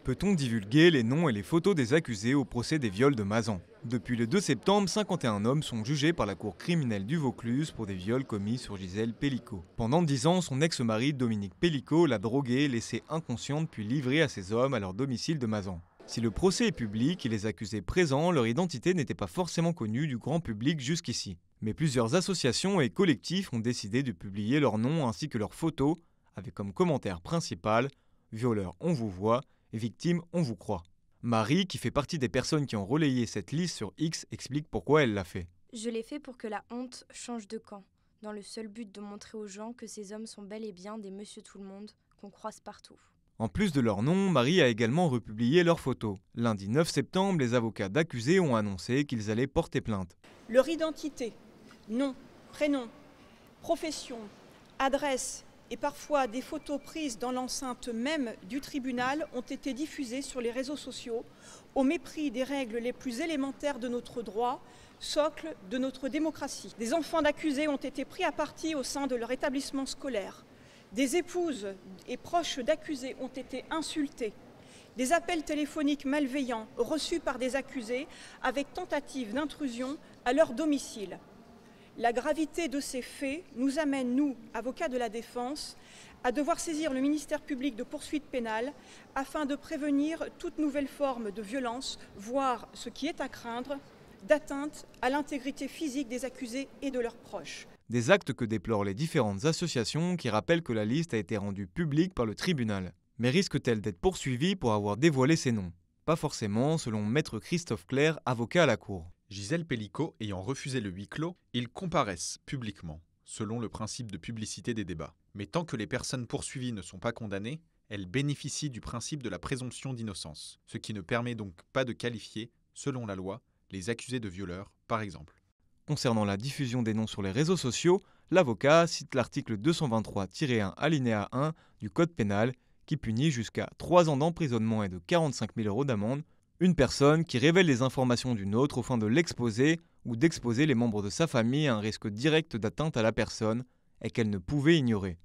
Peut-on divulguer les noms et les photos des accusés au procès des viols de Mazan? Depuis le 2 septembre, 51 hommes sont jugés par la cour criminelle du Vaucluse pour des viols commis sur Gisèle Pelicot. Pendant 10 ans, son ex-mari Dominique Pelicot l'a droguée, laissée inconsciente puis livrée à ces hommes à leur domicile de Mazan. Si le procès est public et les accusés présents, leur identité n'était pas forcément connue du grand public jusqu'ici. Mais plusieurs associations et collectifs ont décidé de publier leurs noms ainsi que leurs photos, avec comme commentaire principal « Violeurs, on vous voit » et « Victimes, on vous croit ». Marie, qui fait partie des personnes qui ont relayé cette liste sur X, explique pourquoi elle l'a fait. Je l'ai fait pour que la honte change de camp, dans le seul but de montrer aux gens que ces hommes sont bel et bien des monsieur tout-le-monde qu'on croise partout. En plus de leur nom, Marie a également republié leurs photos. Lundi 9 septembre, les avocats d'accusés ont annoncé qu'ils allaient porter plainte. Leur identité, nom, prénom, profession, adresse et parfois des photos prises dans l'enceinte même du tribunal ont été diffusées sur les réseaux sociaux au mépris des règles les plus élémentaires de notre droit, socle de notre démocratie. Des enfants d'accusés ont été pris à partie au sein de leur établissement scolaire. Des épouses et proches d'accusés ont été insultés. Des appels téléphoniques malveillants reçus par des accusés avec tentative d'intrusion à leur domicile. La gravité de ces faits nous amène, nous, avocats de la défense, à devoir saisir le ministère public de poursuites pénales afin de prévenir toute nouvelle forme de violence, voire, ce qui est à craindre, d'atteinte à l'intégrité physique des accusés et de leurs proches. Des actes que déplorent les différentes associations qui rappellent que la liste a été rendue publique par le tribunal. Mais risque-t-elle d'être poursuivie pour avoir dévoilé ces noms? Pas forcément, selon maître Christophe Clerc, avocat à la Cour. Gisèle Pelicot ayant refusé le huis clos, ils comparaissent publiquement, selon le principe de publicité des débats. Mais tant que les personnes poursuivies ne sont pas condamnées, elles bénéficient du principe de la présomption d'innocence, ce qui ne permet donc pas de qualifier, selon la loi, les accusés de violeurs, par exemple. Concernant la diffusion des noms sur les réseaux sociaux, l'avocat cite l'article 223-1 alinéa 1 du Code pénal qui punit jusqu'à 3 ans d'emprisonnement et de 45 000 € d'amende une personne qui révèle les informations d'une autre au fin de l'exposer ou d'exposer les membres de sa famille à un risque direct d'atteinte à la personne et qu'elle ne pouvait ignorer.